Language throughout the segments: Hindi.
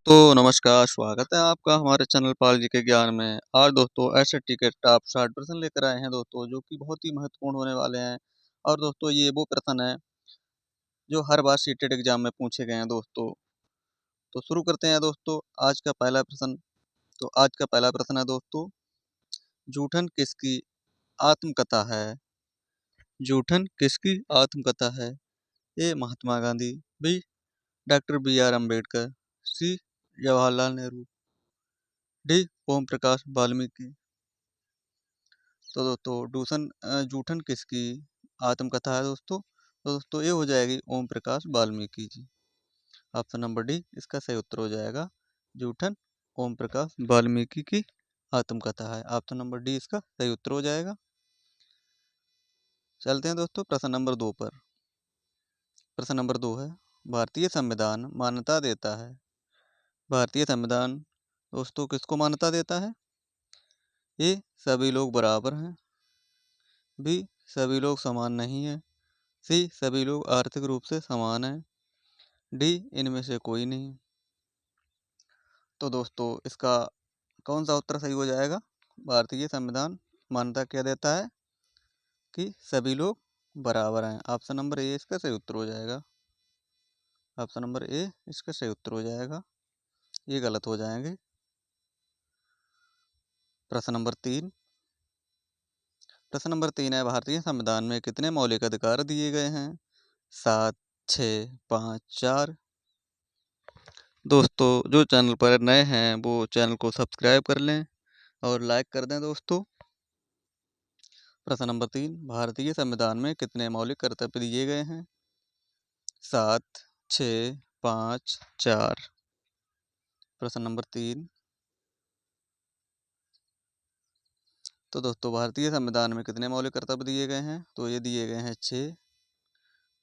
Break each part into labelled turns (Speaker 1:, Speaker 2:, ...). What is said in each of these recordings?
Speaker 1: तो नमस्कार, स्वागत है आपका हमारे चैनल पाल जी के ज्ञान में। आज दोस्तों एसएसटी के टॉप 60 प्रश्न लेकर आए हैं दोस्तों, जो कि बहुत ही महत्वपूर्ण होने वाले हैं। और दोस्तों ये वो प्रश्न है जो हर बार सीटेट एग्जाम में पूछे गए हैं दोस्तों। तो शुरू करते हैं दोस्तों आज का पहला प्रश्न। तो आज का पहला प्रश्न है दोस्तों, जूठन किसकी आत्मकथा है? जूठन किसकी आत्मकथा है? A Mahatma Gandhi, B doctor B R Ambedkar, C Jawaharlal Nehru, D Om Prakash Valmiki. तो दोस्तों जूठन किसकी आत्मकथा है दोस्तों? तो दोस्तों ये हो जाएगी ओम Prakash Valmiki ji. Option number D इसका सही उत्तर हो जाएगा। जूठन ओम प्रकाश वाल्मीकि की आत्मकथा है। ऑप्शन नंबर डी इसका सही उत्तर हो जाएगा। चलते हैं दोस्तों प्रश्न नंबर 2 पर। प्रश्न नंबर 2 है, भारतीय संविधान मान्यता देता है। भारतीय संविधान दोस्तों किसको मान्यता देता है? ए सभी लोग बराबर हैं, बी सभी लोग समान नहीं है, सी सभी लोग आर्थिक रूप से समान हैं, डी इनमें से कोई नहीं। तो दोस्तों इसका कौन सा उत्तर सही हो जाएगा? भारतीय संविधान मान्यता क्या देता है कि सभी लोग बराबर हैं। ऑप्शन नंबर ए इसका सही उत्तर हो जाएगा। ऑप्शन नंबर ए इसका सही उत्तर हो जाएगा, ये गलत हो जाएंगे। प्रश्न नंबर 3। प्रश्न नंबर 3 है, भारतीय संविधान में कितने मौलिक अधिकार दिए गए हैं? 7, 6, 5, 4। दोस्तों जो चैनल पर नए हैं वो चैनल को सब्सक्राइब कर लें और लाइक कर दें दोस्तों। प्रश्न नंबर 3, भारतीय संविधान में कितने मौलिक कर्तव्य दिए गए हैं? 7, 6, 5, 4। प्रश्न नंबर 3। तो दोस्तों भारतीय संविधान में कितने मौलिक कर्तव्य दिए गए हैं? तो ये दिए गए हैं 6।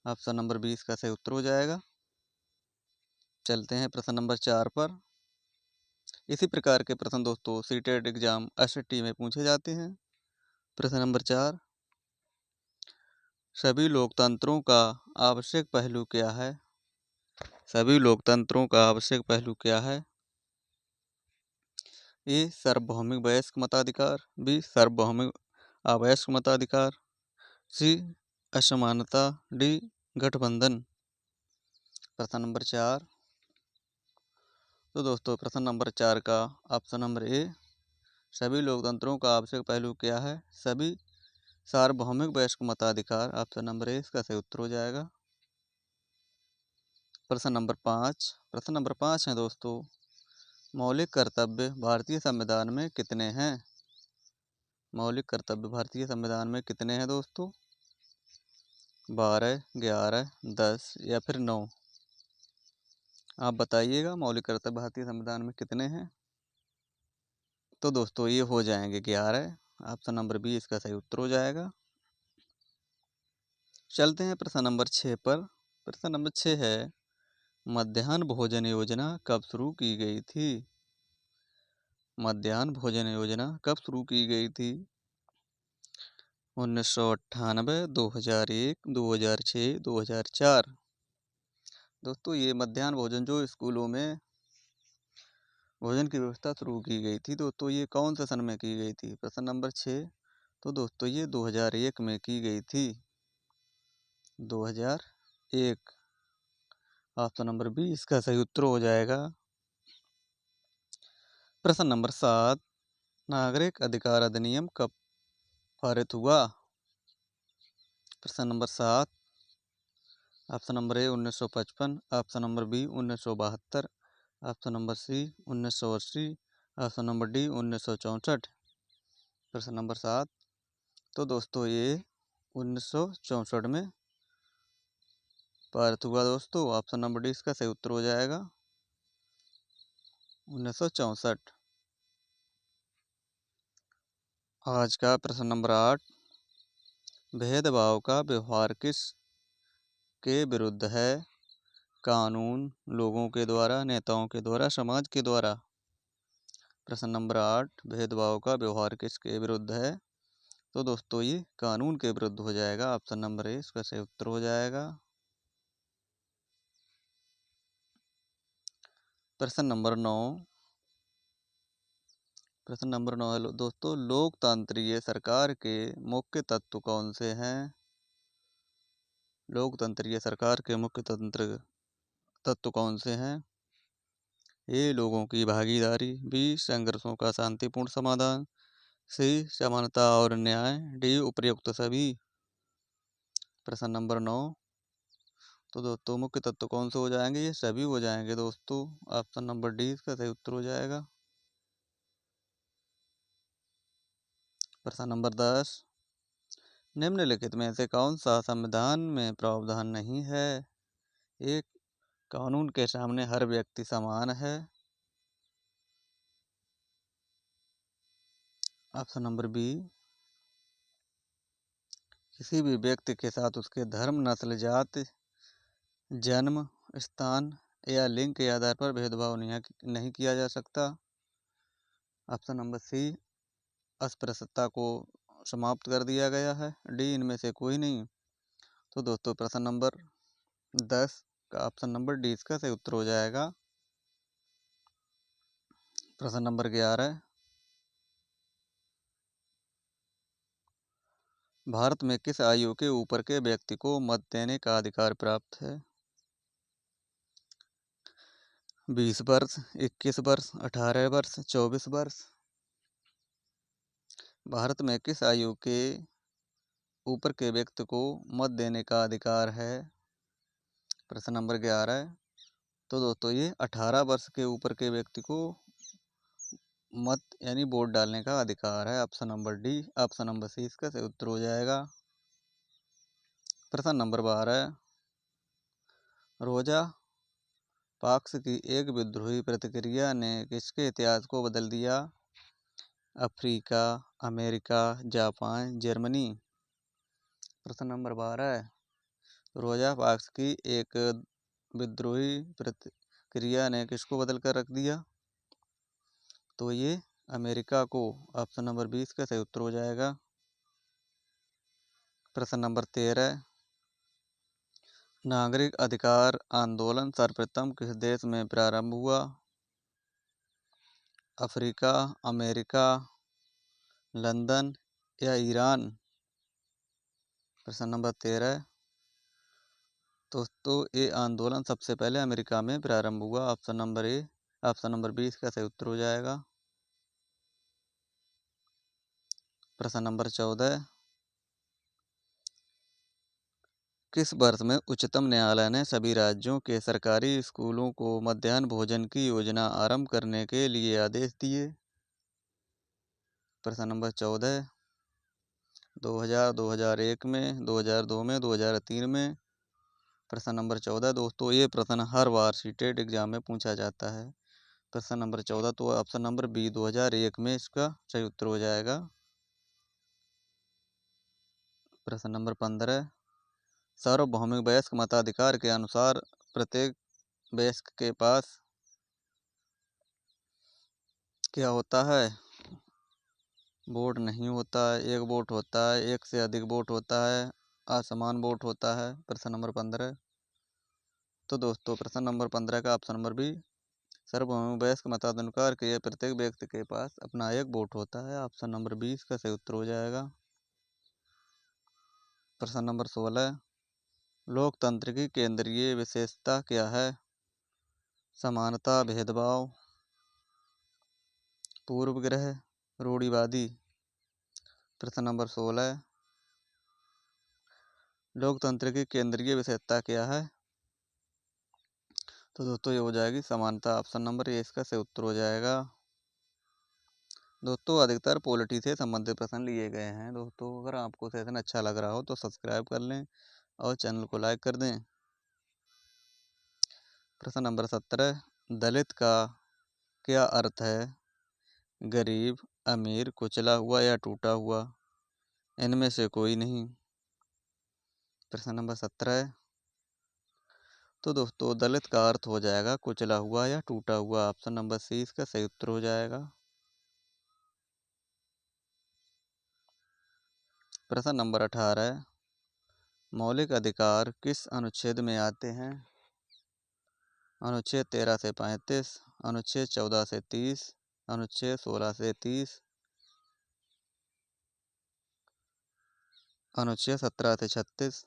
Speaker 1: ऑप्शन नंबर 20 का सही उत्तर हो जाएगा। चलते हैं प्रश्न नंबर 4 पर। इसी प्रकार के प्रश्न दोस्तों सीटेट एग्जाम एसएसटी में पूछे जाते हैं। प्रश्न नंबर 4, सभी लोकतंत्रों का आवश्यक पहलू क्या है? सभी लोकतंत्रों का आवश्यक पहलू क्या है? ए सार्वभौमिक वयस्क मताधिकार, बी सार्वभौमिक अवयस्क मताधिकार, सी असमानता, डी गठबंधन। प्रश्न नंबर 4। तो दोस्तों प्रश्न नंबर 4 का ऑप्शन नंबर ए, सभी लोकतंत्रों का आवश्यक पहलू क्या है? सभी सार्वभौमिक वयस्क मताधिकार। ऑप्शन नंबर ए इसका सही उत्तर हो जाएगा। प्रश्न नंबर 5। प्रश्न नंबर 5 है दोस्तों, मौलिक कर्तव्य भारतीय संविधान में कितने हैं? मौलिक कर्तव्य भारतीय संविधान में कितने हैं दोस्तों? 12, 11, 10 या फिर 9। आप बताइएगा मौलिक कर्तव्य भारतीय संविधान में कितने हैं? तो दोस्तों ये हो जाएंगे 11। ऑप्शन नंबर बी इसका सही उत्तर हो जाएगा। चलते हैं प्रश्न नंबर 6 पर। प्रश्न नंबर 6 है, मध्याह्न भोजन योजना कब शुरू की गई थी? मध्याह्न भोजन योजना कब शुरू की गई थी? 1998, 2001, 2006, 2004। दोस्तों ये मध्याह्न भोजन जो स्कूलों में भोजन की व्यवस्था शुरू की गई थी दोस्तों, ये कौन से सन में की गई थी? प्रश्न नंबर 6। तो दोस्तों ये 2001 में की गई थी। 2001। ऑप्शन नंबर बी इसका सही उत्तर हो जाएगा। प्रश्न नंबर 7, नागरिक अधिकार अधिनियम कब पारित हुआ? प्रश्न number 7। Option number A 1955, option number B 1972, option number C 1980, option number D 1964। प्रश्न नंबर 7। तो दोस्तों ये 1964 में पारित हुआ दोस्तों। ऑप्शन नंबर डी इसका सही उत्तर हो जाएगा, 1964। आज का प्रश्न नंबर 8, भेदभाव का व्यवहार किस के विरुद्ध है? कानून, लोगों के द्वारा, नेताओं के द्वारा, समाज के द्वारा। प्रश्न नंबर 8, भेदभाव का व्यवहार किसके विरुद्ध है? तो दोस्तों ये कानून के विरुद्ध हो जाएगा। ऑप्शन नंबर ए इसका सही उत्तर हो जाएगा। प्रश्न नंबर 9। प्रश्न नंबर 9 है दोस्तों, लोकतंत्रीय सरकार के मुख्य तत्व कौन से हैं? लोकतंत्रीय सरकार के मुख्य तत्व कौन से हैं? ए लोगों की भागीदारी, बी संघर्षों का शांतिपूर्ण समाधान, सी समानता और न्याय, डी उपयुक्त सभी। प्रश्न नंबर 9। तो दोस्तों मुख्य तत्व कौन से हो जाएंगे? ये सभी हो जाएंगे दोस्तों। ऑप्शन नंबर डी इसका सही उत्तर हो जाएगा। प्रश्न नंबर 10। निम्नलिखित में से कौन सा संविधान में प्रावधान नहीं है? एक, कानून के सामने हर व्यक्ति समान है। ऑप्शन नंबर बी, किसी भी व्यक्ति के साथ उसके धर्म, नस्ल, जाति, जन्म स्थान या लिंग के आधार पर भेदभाव नहीं किया जा सकता। ऑप्शन नंबर सी, अस्पृश्यता को समाप्त कर दिया गया है। डी, इनमें से कोई नहीं। तो दोस्तों प्रश्न नंबर 10 का ऑप्शन नंबर डी इसका सही उत्तर हो जाएगा। प्रश्न नंबर 11। भारत में किस आयु के ऊपर के व्यक्ति को मत देने का अधिकार प्राप्त है? 20 वर्ष, 21 वर्ष, 18 वर्ष, 24 वर्ष। भारत में किस आयु के ऊपर के व्यक्ति को मत देने का अधिकार है? प्रश्न नंबर 11। तो दोस्तों ये 18 वर्ष के ऊपर के व्यक्ति को मत यानी वोट डालने का अधिकार है। Option number D, option number C इसका सही उत्तर हो जाएगा। प्रश्न नंबर 12। रोजा पार्क्स की एक विद्रोही प्रतिक्रिया ने किसके इतिहास को बदल दिया? Africa, America, Japan, Germany. प्रश्न नंबर 12। रोजा पार्क्स की एक विद्रोही प्रतिक्रिया ने किसको बदल कर रख दिया? तो ये अमेरिका को। ऑप्शन नंबर 20 का सही उत्तर हो जाएगा। प्रश्न नंबर 13। नागरिक अधिकार आंदोलन सर्वप्रथम किस देश में प्रारंभ हुआ? अफ्रीका, अमेरिका, लंदन या ईरान। प्रश्न नंबर 13। दोस्तों ये आंदोलन सबसे पहले अमेरिका में प्रारंभ हुआ। ऑप्शन नंबर ए, ऑप्शन नंबर 20 का सही उत्तर हो जाएगा। प्रश्न नंबर 14। किस वर्ष में उच्चतम न्यायालय ने सभी राज्यों के सरकारी स्कूलों को मध्याह्न भोजन की योजना आरंभ करने के लिए आदेश दिए? प्रश्न नंबर 14। 2000, 2001 में, 2002 में, 2003 में। प्रश्न नंबर 14 दोस्तों ये प्रश्न हर बार सीटेट एग्जाम में पूछा जाता है। प्रश्न नंबर 14 तो ऑप्शन नंबर बी 2001 में इसका सही उत्तर हो जाएगा। प्रश्न नंबर 15। सार्वभौमिक वयस्क मताधिकार के अनुसार प्रत्येक वयस्क के पास क्या होता है? वोट नहीं होता है, एक वोट होता है, एक से अधिक वोट होता है, असमान वोट होता है। प्रश्न नंबर 15। तो दोस्तों प्रश्न नंबर 15 का ऑप्शन नंबर बी, सार्वभौमिक वयस्क मताधिकार के प्रत्येक व्यक्ति के पास अपना एक वोट होता है। ऑप्शन नंबर 20 का सही उत्तर हो जाएगा। प्रश्न नंबर 16। लोकतंत्र की केंद्रीय विशेषता क्या है? समानता, भेदभाव, पूर्वग्रह, रूढ़िवादी। प्रश्न नंबर 16। लोकतंत्र की केंद्रीय विशेषता क्या है? तो दोस्तों ये हो जाएगी समानता। ऑप्शन नंबर ए इसका सही उत्तर हो जाएगा। दोस्तों अधिकतर पॉलिटी से संबंधित प्रश्न लिए गए हैं। दोस्तों अगर आपको सेशन अच्छा लग रहा हो तो सब्सक्राइब कर लें और चैनल को लाइक कर दें। प्रश्न नंबर 17। दलित का क्या अर्थ है? गरीब, अमीर, कुचला हुआ या टूटा हुआ, इनमें से कोई नहीं। प्रश्न नंबर 17। तो दोस्तों दलित का अर्थ हो जाएगा कुचला हुआ या टूटा हुआ। ऑप्शन नंबर सी इसका सही उत्तर हो जाएगा। प्रश्न नंबर 18। मौलिक अधिकार किस अनुच्छेद में आते हैं? अनुच्छेद 13 से 35, अनुच्छेद 14 से 30, अनुच्छेद 16 से 30, अनुच्छेद 17 से 36।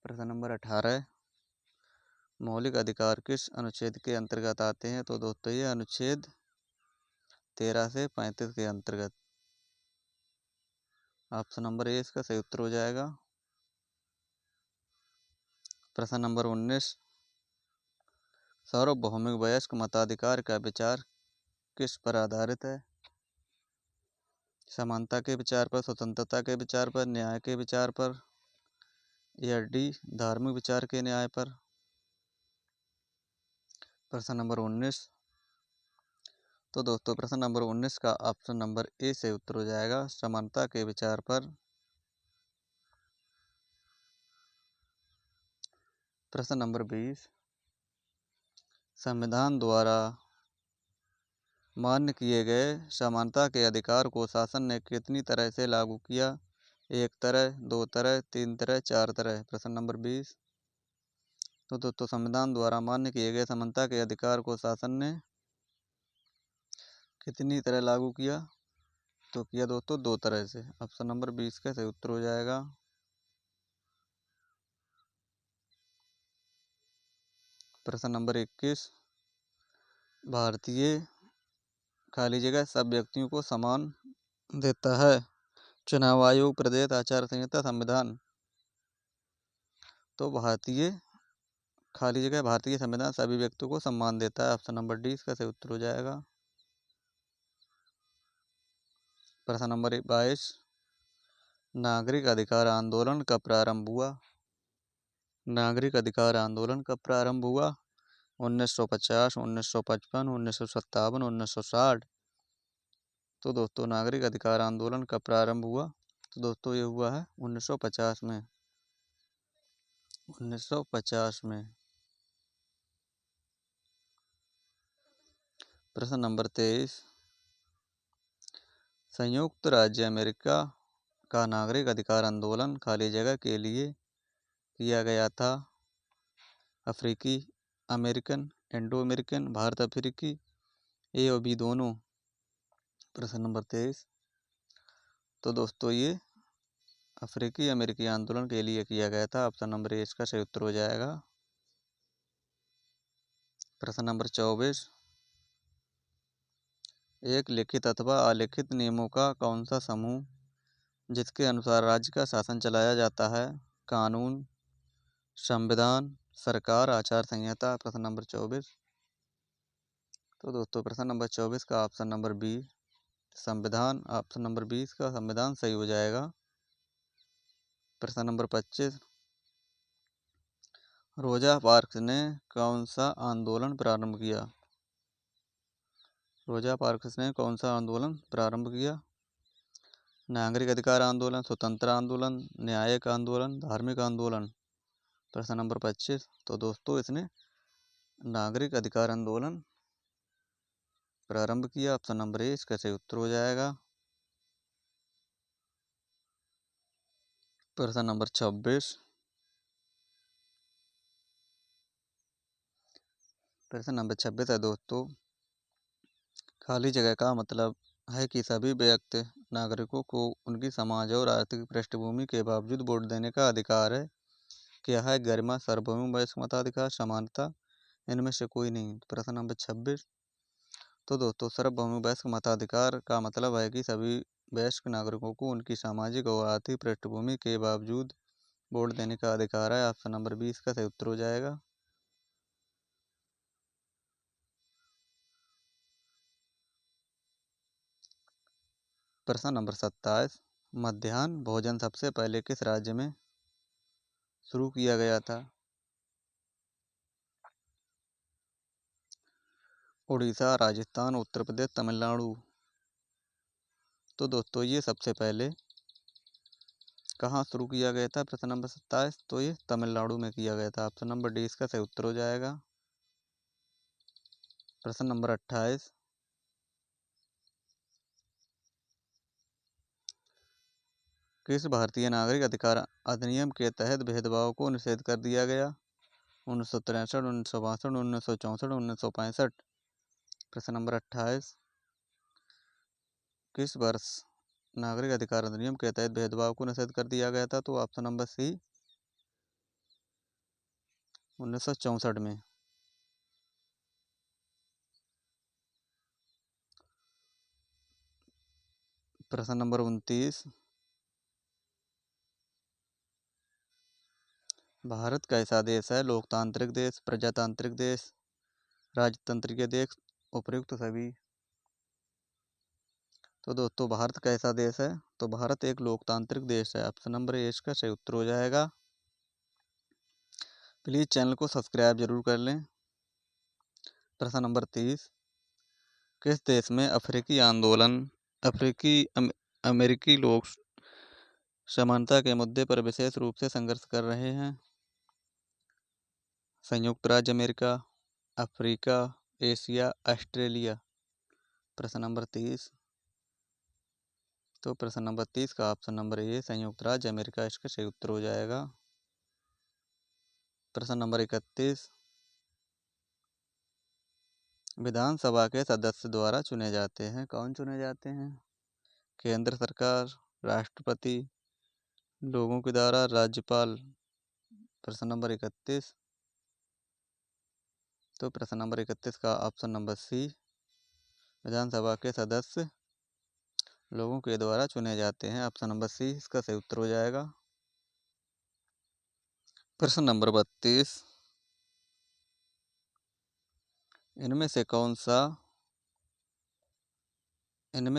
Speaker 1: प्रश्न नंबर 18, मौलिक अधिकार किस अनुच्छेद के अंतर्गत आते हैं? तो दोस्तों ये अनुच्छेद 13 से 35 के अंतर्गत। ऑप्शन नंबर ए इसका सही उत्तर हो जाएगा। प्रश्न नंबर 19, सार्वभौमिक वयस्क मताधिकार का विचार किस पर आधारित है? समानता के विचार पर, स्वतंत्रता के विचार पर, न्याय के विचार पर, या डी धार्मिक विचार के न्याय पर। प्रश्न नंबर 19, तो दोस्तों प्रश्न नंबर 19 का ऑप्शन नंबर ए से उत्तर हो जाएगा, समानता के विचार पर। प्रश्न नंबर 20, संविधान द्वारा मान्य किए गए समानता के अधिकार को शासन ने कितनी तरह से लागू किया? 1 तरह, 2 तरह, 3 तरह, 4 तरह। प्रश्न नंबर 20, तो दोस्तों संविधान द्वारा मान्य किए गए समानता के अधिकार को शासन ने कितनी तरह लागू किया? तो किया दोस्तों 2 तरह से। ऑप्शन नंबर 20 का सही उत्तर हो जाएगा। प्रश्न नंबर 21, भारतीय खाली जगह सब व्यक्तियों को समान देता है। चुनाव आयोग, प्रदेश, आचार संहिता, संविधान। तो भारतीय खाली जगह भारतीय संविधान सभी व्यक्तियों को सम्मान देता है। ऑप्शन नंबर डी इसका सही उत्तर हो जाएगा। प्रश्न नंबर 22, नागरिक अधिकार आंदोलन कब प्रारंभ हुआ? नागरिक अधिकार आंदोलन कब प्रारंभ हुआ? 1950, 1955, 1957, 1960। तो दोस्तों नागरिक अधिकार आंदोलन कब प्रारंभ हुआ? तो दोस्तों ये हुआ है 1950 में। 1950 में। प्रश्न नंबर 23, संयुक्त राज्य अमेरिका का नागरिक अधिकार आंदोलन खाली जगह के लिए किया गया था। अफ्रीकी अमेरिकन, इंडो अमेरिकन, भारत अफ्रीकी, ए और बी दोनों। प्रश्न नंबर 23, तो दोस्तों ये अफ्रीकी अमेरिकी आंदोलन के लिए किया गया था। ऑप्शन नंबर ए इसका सही उत्तर हो जाएगा। प्रश्न नंबर 24, एक लिखित अथवा अलिखित नियमों का कौन सा समूह जिसके अनुसार राज्य का शासन चलाया जाता है? कानून, संविधान, सरकार, आचार संहिता। प्रश्न नंबर 24, तो दोस्तों प्रश्न नंबर 24 का ऑप्शन नंबर बी संविधान, ऑप्शन नंबर 20 का संविधान सही हो जाएगा। प्रश्न नंबर 25, रोजा पार्क्स ने कौन सा आंदोलन प्रारंभ किया? रोजा पार्क्स ने कौन सा आंदोलन प्रारंभ किया? नागरिक अधिकार आंदोलन, स्वतंत्र आंदोलन, न्यायिक आंदोलन, धार्मिक आंदोलन। प्रश्न नंबर 25, तो दोस्तों इसने नागरिक अधिकार आंदोलन प्रारंभ किया। ऑप्शन नंबर ए इसका सही उत्तर हो जाएगा। प्रश्न नंबर 26, प्रश्न नंबर 26 है दोस्तों, खाली जगह का मतलब है कि सभी व्यक्ति नागरिकों को उनकी समाज और आर्थिक पृष्ठभूमि के बावजूद वोट देने का अधिकार है। क्या है? गरिमा, सार्वभौमिक वयस्क मताधिकार, समानता, इनमें से कोई नहीं। प्रश्न नंबर 26, तो दोस्तों सार्वभौमिक वयस्क मताधिकार का मतलब है कि सभी वयस्क नागरिकों को उनकी सामाजिक और आर्थिक पृष्ठभूमि के बावजूद वोट देने का अधिकार है। ऑप्शन नंबर 20 का सही उत्तर हो जाएगा। प्रश्न नंबर 27, मध्याह्न भोजन सबसे पहले किस राज्य में शुरू किया गया था? उड़ीसा, राजस्थान, उत्तर प्रदेश, तमिलनाडु। तो दोस्तों ये सबसे पहले कहाँ शुरू किया गया था? प्रश्न नंबर 27, तो ये तमिलनाडु में किया गया था। ऑप्शन नंबर डी इसका सही उत्तर हो जाएगा। प्रश्न नंबर 28, किस भारतीय नागरिक अधिकार अधिनियम के तहत भेदभाव को निषेध कर दिया गया? 1963, 1962, 1964, 1965। प्रश्न नंबर 28, किस वर्ष नागरिक अधिकार अधिनियम के तहत भेदभाव को निषेध कर दिया गया था? तो ऑप्शन नंबर सी 1964 में। प्रश्न नंबर 29, भारत कैसा देश है? लोकतांत्रिक देश, प्रजातांत्रिक देश, राजतंत्रीय देश, उपयुक्त सभी। तो दोस्तों भारत कैसा देश है? तो भारत एक लोकतांत्रिक देश है। ऑप्शन नंबर ए इसका सही उत्तर हो जाएगा। प्लीज चैनल को सब्सक्राइब जरूर कर लें। प्रश्न नंबर 30, किस देश में अफ्रीकी आंदोलन अमेरिकी लोग समानता के मुद्दे पर विशेष रूप से संघर्ष कर रहे हैं? संयुक्त राज्य अमेरिका, अफ्रीका, एशिया, ऑस्ट्रेलिया। प्रश्न नंबर 30, तो प्रश्न नंबर 30 का ऑप्शन नंबर ए संयुक्त राज्य अमेरिका इसका सही उत्तर हो जाएगा। प्रश्न नंबर 31, विधानसभा के सदस्य द्वारा चुने जाते हैं। कौन चुने जाते हैं? केंद्र सरकार, राष्ट्रपति, लोगों के द्वारा, राज्यपाल। प्रश्न नंबर 31, तो प्रश्न नंबर 31 का ऑप्शन नंबर सी विधानसभा के सदस्य लोगों के द्वारा चुने जाते हैं। ऑप्शन नंबर सी इसका सही उत्तर हो जाएगा। प्रश्न नंबर 32, इनमें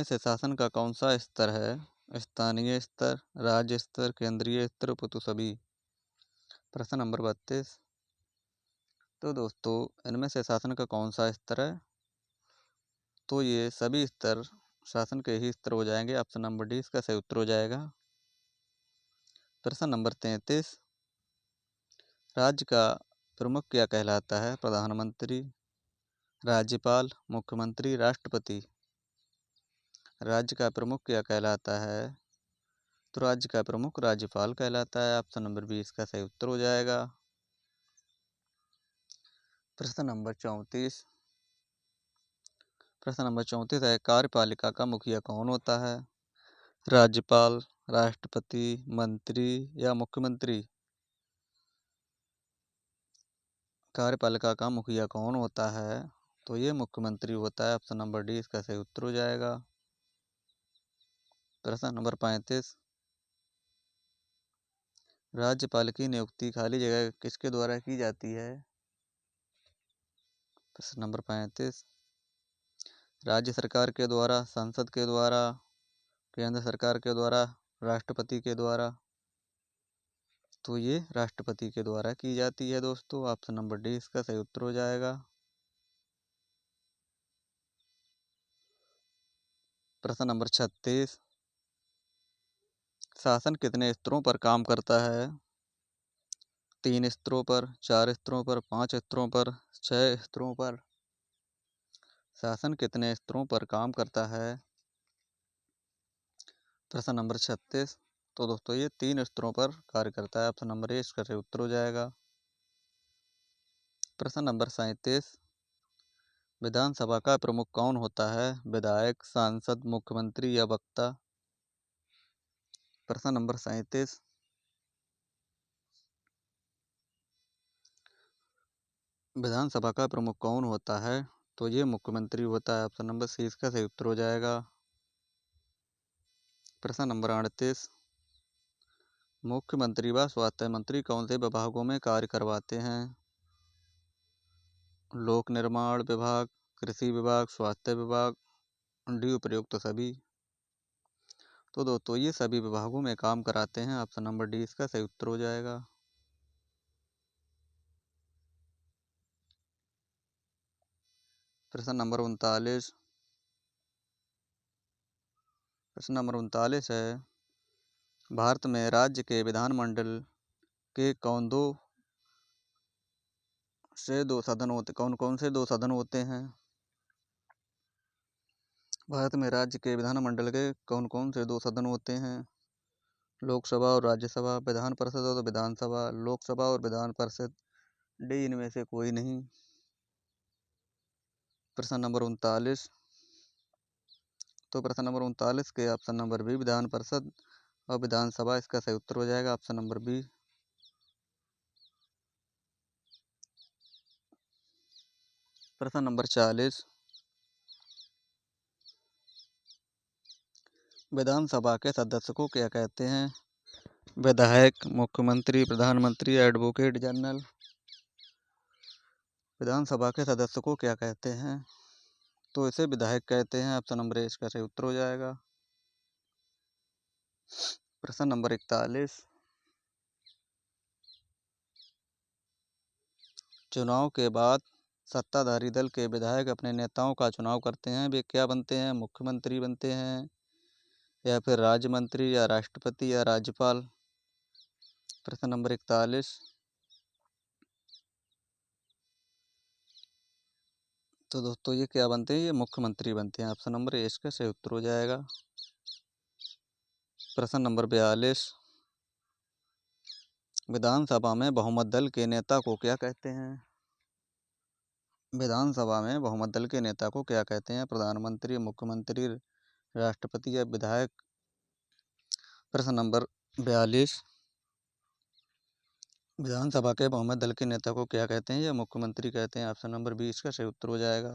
Speaker 1: से शासन का कौन सा स्तर है? स्थानीय स्तर, राज्य स्तर, केंद्रीय स्तर, उपयुक्त सभी। प्रश्न नंबर 32, तो दोस्तों इनमें से शासन का कौन सा स्तर है? तो ये सभी स्तर शासन के ही स्तर हो जाएंगे। ऑप्शन नंबर डी इसका सही उत्तर हो जाएगा। प्रश्न नंबर 33, राज्य का प्रमुख क्या कहलाता है? प्रधानमंत्री, राज्यपाल, मुख्यमंत्री, राष्ट्रपति। राज्य का प्रमुख क्या कहलाता है? तो राज्य का प्रमुख राज्यपाल कहलाता है। ऑप्शन नंबर बी इसका सही उत्तर हो जाएगा। प्रश्न नंबर 34, है कार्यपालिका का मुखिया कौन होता है? राज्यपाल, राष्ट्रपति, मंत्री या मुख्यमंत्री। कार्यपालिका का मुखिया कौन होता है? तो ये मुख्यमंत्री होता है। ऑप्शन नंबर डी इसका सही उत्तर हो जाएगा। प्रश्न नंबर 35, राज्यपाल की नियुक्ति खाली जगह किसके द्वारा की जाती है? प्रश्न नंबर 35, राज्य सरकार के द्वारा, संसद के द्वारा, केंद्र सरकार के द्वारा, राष्ट्रपति के द्वारा। तो ये राष्ट्रपति के द्वारा की जाती है दोस्तों। ऑप्शन नंबर डी इसका सही उत्तर हो जाएगा। प्रश्न नंबर 36, शासन कितने स्तरों पर काम करता है? 3 स्तरों पर, 4 स्तरों पर, 5 स्तरों पर, 6 स्तरों पर। शासन कितने स्तरों पर काम करता है? प्रश्न नंबर 36, तो दोस्तों ये 3 स्तरों पर कार्य करता है। ऑप्शन नंबर ए इसका सही उत्तर हो जाएगा। प्रश्न नंबर 37, विधानसभा का प्रमुख कौन होता है? विधायक, सांसद, मुख्यमंत्री या वक्ता। प्रश्न नंबर 37, विधानसभा का प्रमुख कौन होता है? तो ये मुख्यमंत्री होता है। ऑप्शन नंबर सी इसका सही उत्तर हो जाएगा। प्रश्न नंबर 38, मुख्यमंत्री व स्वास्थ्य मंत्री कौन से विभागों में कार्य करवाते हैं? लोक निर्माण विभाग, कृषि विभाग, स्वास्थ्य विभाग, डी उपयुक्त सभी। तो दोस्तों ये सभी विभागों में काम कराते हैं। ऑप्शन नंबर डी इसका सही उत्तर हो जाएगा। प्रश्न नंबर 39, है भारत में राज्य के विधानमंडल के कौन कौन से दो सदन होते हैं? भारत में राज्य के विधानमंडल के कौन कौन से 2 सदन होते हैं? लोकसभा और राज्यसभा, विधान परिषद और विधानसभा, लोकसभा और विधान परिषद, डी इनमें से कोई नहीं। प्रश्न नंबर 39। तो प्रश्न नंबर 39 के option number B Vidhan Parishad और विधानसभा इसका सही उत्तर हो जाएगा ऑप्शन नंबर बी। प्रश्न नंबर 40। विधानसभा के सदस्य को क्या कहते हैं? विधायक, मुख्यमंत्री, प्रधानमंत्री, एडवोकेट जनरल। विधानसभा के सदस्य को क्या कहते हैं? तो इसे विधायक कहते हैं ऑप्शन नंबर ए इसका सही उत्तर हो जाएगा। प्रश्न नंबर 41। चुनाव के बाद सत्ताधारी दल के विधायक अपने नेताओं का चुनाव करते हैं, वे क्या बनते हैं? मुख्यमंत्री बनते हैं या फिर राज्य मंत्री या राष्ट्रपति या राज्यपाल। प्रश्न नंबर 41। तो दोस्तों ये क्या बनते हैं? ये मुख्यमंत्री बनते हैं ऑप्शन नंबर ए इसका सही उत्तर हो जाएगा। प्रश्न नंबर 42। विधानसभा में बहुमत दल के नेता को क्या कहते हैं? विधानसभा में बहुमत दल के नेता को क्या कहते हैं? प्रधानमंत्री, मुख्यमंत्री, राष्ट्रपति या विधायक। प्रश्न नंबर 42। विधानसभा के बहुमत दल के नेता को क्या कहते हैं? या मुख्यमंत्री कहते हैं ऑप्शन नंबर बी इसका सही उत्तर हो जाएगा।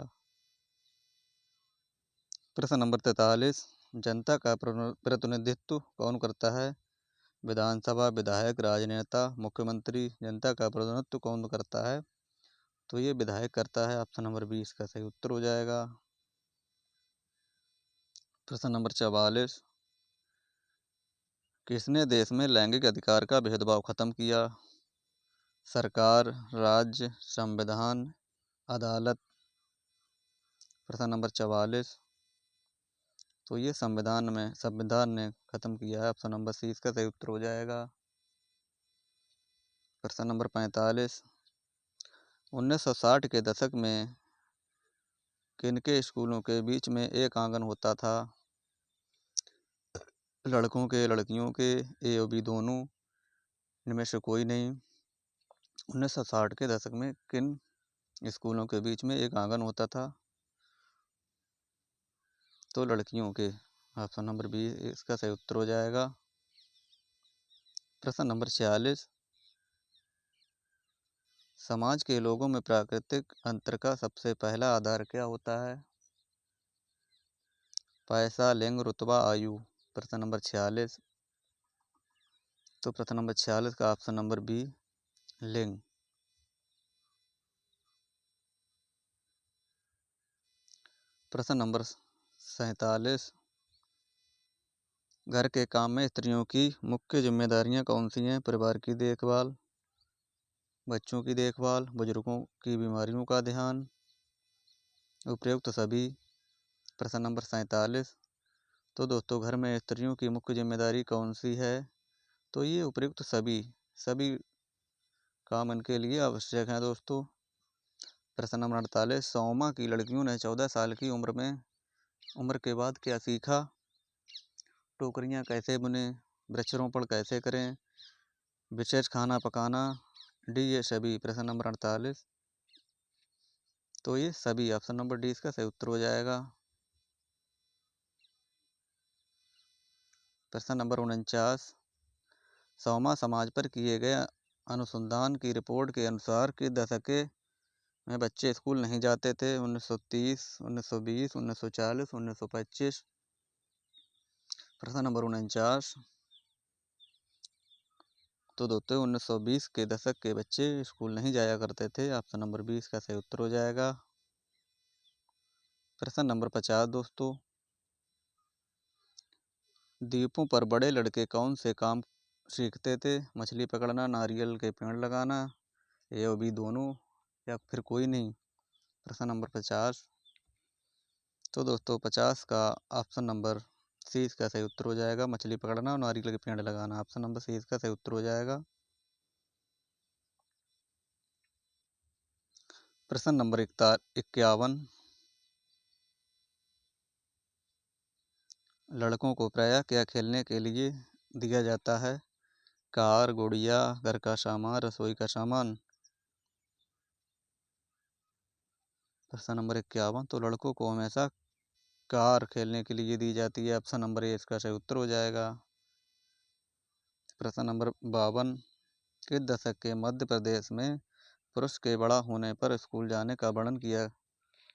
Speaker 1: प्रश्न नंबर 43। जनता का प्रतिनिधित्व कौन करता है? विधानसभा, विधायक, राजनेता, मुख्यमंत्री। जनता का प्रतिनिधित्व कौन करता है? तो ये विधायक करता है ऑप्शन नंबर बी इसका सही उत्तर हो जाएगा। प्रश्न नंबर 44। किसने देश में लैंगिक अधिकार का भेदभाव खत्म किया? सरकार, राज्य, संविधान, अदालत। प्रश्न नंबर 44। तो ये संविधान ने खत्म किया है ऑप्शन नंबर सी इसका सही उत्तर हो जाएगा। प्रश्न नंबर 45। 1960 के दशक में किनके स्कूलों के बीच में एक आंगन होता था? लड़कों के, लड़कियों के, ए और बी दोनों, इनमें से कोई नहीं। 1960 के दशक में किन स्कूलों के बीच में एक आंगन होता था? तो लड़कियों के, ऑप्शन नंबर बी इसका सही उत्तर हो जाएगा। प्रश्न नंबर 46। समाज के लोगों में प्राकृतिक अंतर का सबसे पहला आधार क्या होता है? पैसा, लिंग, रुतबा, आयु। प्रश्न नंबर 46। तो प्रश्न नंबर 46 का ऑप्शन नंबर बी लिंग। प्रश्न नंबर 47। घर के काम में स्त्रियों की मुख्य जिम्मेदारियां कौन सी हैं? परिवार की देखभाल, बच्चों की देखभाल, बुजुर्गों की बीमारियों का ध्यान, उपयुक्त सभी। प्रश्न नंबर 47। तो दोस्तों घर में स्त्रियों की मुख्य जिम्मेदारी कौन सी है? तो ये उपयुक्त सभी सभी काम इनके लिए आवश्यक हैं दोस्तों। प्रश्न नंबर 48। सोमा की लड़कियों ने 14 साल की उम्र के बाद क्या सीखा? टोकरियाँ कैसे बुने, वृक्षारोपण कैसे करें, विशेष खाना पकाना, डी ये सभी। प्रश्न नंबर 48। तो ये सभी, ऑप्शन नंबर डी इसका सही उत्तर हो जाएगा। प्रश्न नंबर 49। सोमा समाज पर किए गए अनुसंधान की रिपोर्ट के अनुसार किस दशक में बच्चे स्कूल नहीं जाते थे? 1930, 1920, 1940, 1925। प्रश्न नंबर 49। तो दोस्तों 1920 के दशक के बच्चे स्कूल नहीं जाया करते थे, ऑप्शन नंबर बी इसका सही उत्तर हो जाएगा। प्रश्न नंबर 50 दोस्तों। द्वीपों पर बड़े लड़के कौन से काम सीखते थे? मछली पकड़ना, नारियल के पेड़ लगाना, ए और बी दोनों, या फिर कोई नहीं। प्रश्न नंबर 50। तो दोस्तों 50 का ऑप्शन नंबर सी इसका सही उत्तर हो जाएगा। मछली पकड़ना और नारियल के पेड़ लगाना, ऑप्शन नंबर सी इसका सही उत्तर हो जाएगा। प्रश्न नंबर 51। लड़कों को प्रायः क्या खेलने के लिए दिया जाता है? कार, गुड़िया, घर का सामान, रसोई का सामान। प्रश्न नंबर 51, तो लड़कों को हमेशा कार खेलने के लिए दी जाती है। ऑप्शन नंबर ए इसका सही उत्तर हो जाएगा। प्रश्न नंबर 52, किस दशक के मध्य प्रदेश में पुरुष के बड़ा होने पर स्कूल जाने का वर्णन किया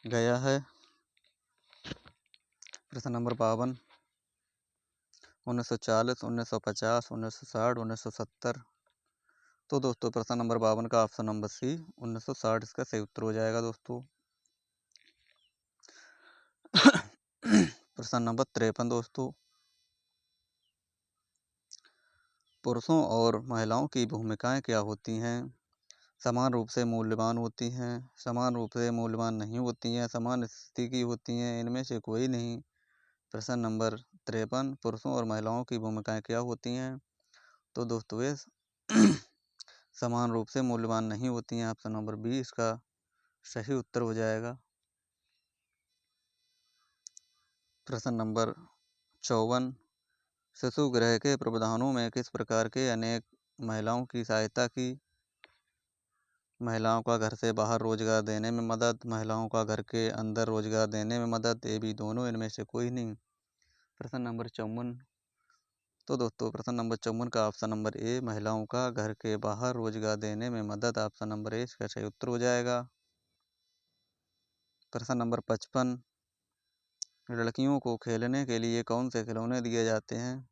Speaker 1: गया है? प्रश्न नंबर 52, 1940, 1950, 1960, 1970। तो दोस्तों प्रश्न नंबर 52 का ऑप्शन नंबर सी 1960 इसका सही उत्तर हो जाएगा दोस्तों। प्रश्न नंबर 53 दोस्तों, पुरुषों और महिलाओं की भूमिकाएं क्या होती हैं? समान रूप से मूल्यवान होती हैं, समान रूप से मूल्यवान नहीं होती हैं, समान स्थिति की होती हैं, इनमें से कोई नहीं। प्रश्न नंबर 53, पुरुषों और महिलाओं की भूमिकाएं क्या होती हैं? तो दोस्तों ये समान रूप से मूल्यवान नहीं होती हैं। ऑप्शन नंबर बी इसका सही उत्तर हो जाएगा। प्रश्न नंबर 54, शिशु गृह के प्रावधानों में किस प्रकार के अनेक महिलाओं की सहायता की? महिलाओं का घर से बाहर रोजगार देने में मदद, महिलाओं का घर के अंदर रोजगार देने में मदद, ये भी दोनों, इनमें से कोई नहीं। प्रश्न नंबर 54, तो दोस्तों प्रश्न नंबर 54 का ऑप्शन नंबर ए महिलाओं का घर के बाहर रोजगार देने में मदद, ऑप्शन नंबर ए इसका सही उत्तर हो जाएगा। प्रश्न नंबर 55, लड़कियों को खेलने के लिए कौन से खिलौने दिए जाते हैं?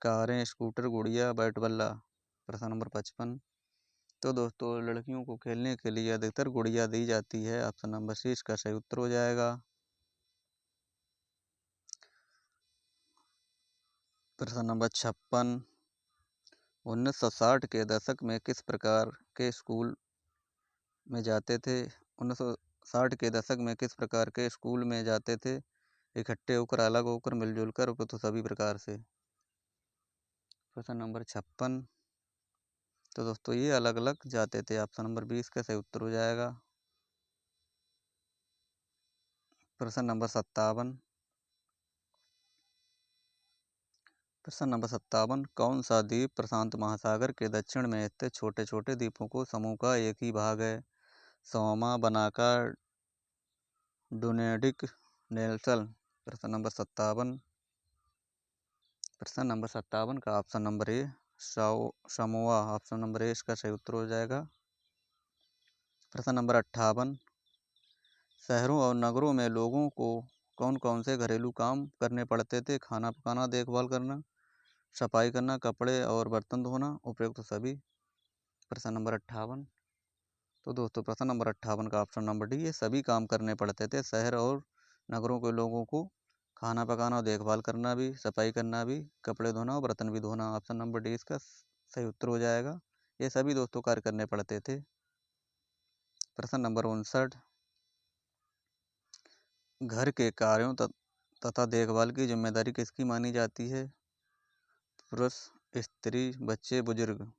Speaker 1: कारें, स्कूटर, गुड़िया, बैट बल्ला। प्रश्न नंबर 55, तो दोस्तों लड़कियों को खेलने के लिए अधिकतर गुड़िया दी जाती है। ऑप्शन नंबर सी इसका सही उत्तर हो जाएगा। प्रश्न नंबर 56, 1960 के दशक में किस प्रकार के स्कूल में जाते थे? 1960 के दशक में किस प्रकार के स्कूल में जाते थे? इकट्ठे होकर, अलग होकर, मिलजुल कर, तो सभी प्रकार से। प्रश्न नंबर 56, तो दोस्तों ये अलग अलग जाते थे। ऑप्शन नंबर 20 का सही उत्तर हो जाएगा। प्रश्न नंबर 57, कौन सा द्वीप प्रशांत महासागर के दक्षिण में स्थित छोटे छोटे द्वीपों को समूह का एक ही भाग है? सोमा, बनाका, डुनेडिक, नेल्सन। प्रश्न नंबर 57, का ऑप्शन नंबर ए समोआ, ऑप्शन नंबर ए इसका सही उत्तर हो जाएगा। प्रश्न नंबर 58, शहरों और नगरों में लोगों को कौन कौन से घरेलू काम करने पड़ते थे? खाना पकाना, देखभाल करना, सफाई करना, कपड़े और बर्तन धोना, उपयुक्त सभी। प्रश्न नंबर 58, तो दोस्तों प्रश्न नंबर 58 का ऑप्शन नंबर डी, ये सभी काम करने पड़ते थे। शहर और नगरों के लोगों को खाना पकाना और देखभाल करना भी, सफाई करना भी, कपड़े धोना और बर्तन भी धोना। ऑप्शन नंबर डी इसका सही उत्तर हो जाएगा। ये सभी दोस्तों कार्य करने पड़ते थे। प्रश्न नंबर 59, घर के कार्यों तथा देखभाल की जिम्मेदारी किसकी मानी जाती है? पुरुष, स्त्री, बच्चे, बुजुर्ग।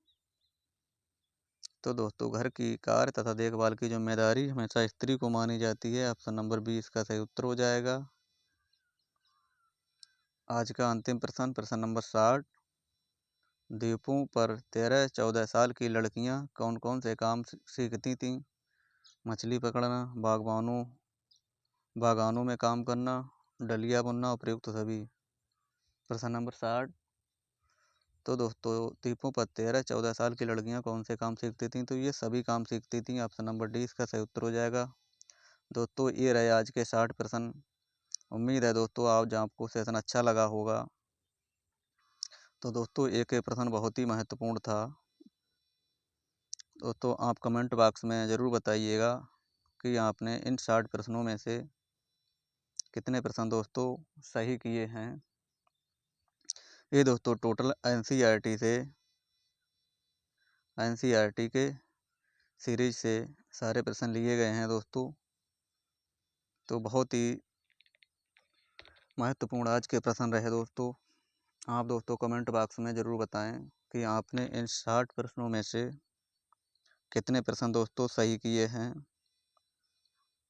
Speaker 1: तो दोस्तों घर की कार्य तथा देखभाल की जिम्मेदारी हमेशा स्त्री को मानी जाती है। ऑप्शन नंबर बी इसका सही उत्तर हो जाएगा। आज का अंतिम प्रश्न, प्रश्न नंबर 60, द्वीपों पर 13-14 साल की लड़कियां कौन कौन से काम सीखती थीं? मछली पकड़ना, बागानों में काम करना, डलिया बुनना, उपयुक्त सभी। प्रश्न नंबर 60, तो दोस्तों द्वीपों पर 13-14 साल की लड़कियां कौन से काम सीखती थीं? तो ये सभी काम सीखती थीं। ऑप्शन नंबर डी इसका सही उत्तर हो जाएगा। दोस्तों ये रहे आज के 60 प्रश्न। उम्मीद है दोस्तों आज आपको सेशन अच्छा लगा होगा। तो दोस्तों एक प्रश्न बहुत ही महत्वपूर्ण था। दोस्तों आप कमेंट बॉक्स में ज़रूर बताइएगा कि आपने इन 60 प्रश्नों में से कितने प्रश्न दोस्तों सही किए हैं। ये दोस्तों टोटल एनसीईआरटी के सीरीज से सारे प्रश्न लिए गए हैं दोस्तों। तो बहुत ही महत्वपूर्ण आज के प्रश्न रहे दोस्तों। आप दोस्तों कमेंट बॉक्स में ज़रूर बताएं कि आपने इन 60 प्रश्नों में से कितने प्रश्न दोस्तों सही किए हैं।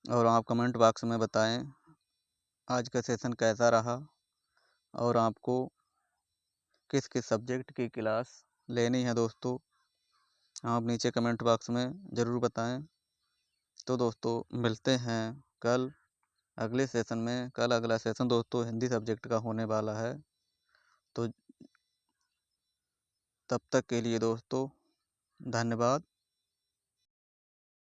Speaker 1: और आप कमेंट बॉक्स में बताएं आज का सेशन कैसा रहा और आपको किस किस सब्जेक्ट की क्लास लेनी है दोस्तों। आप नीचे कमेंट बॉक्स में ज़रूर बताएं। तो दोस्तों मिलते हैं कल अगले सेशन में। कल अगला सेशन दोस्तों हिंदी सब्जेक्ट का होने वाला है। तो तब तक के लिए दोस्तों धन्यवाद।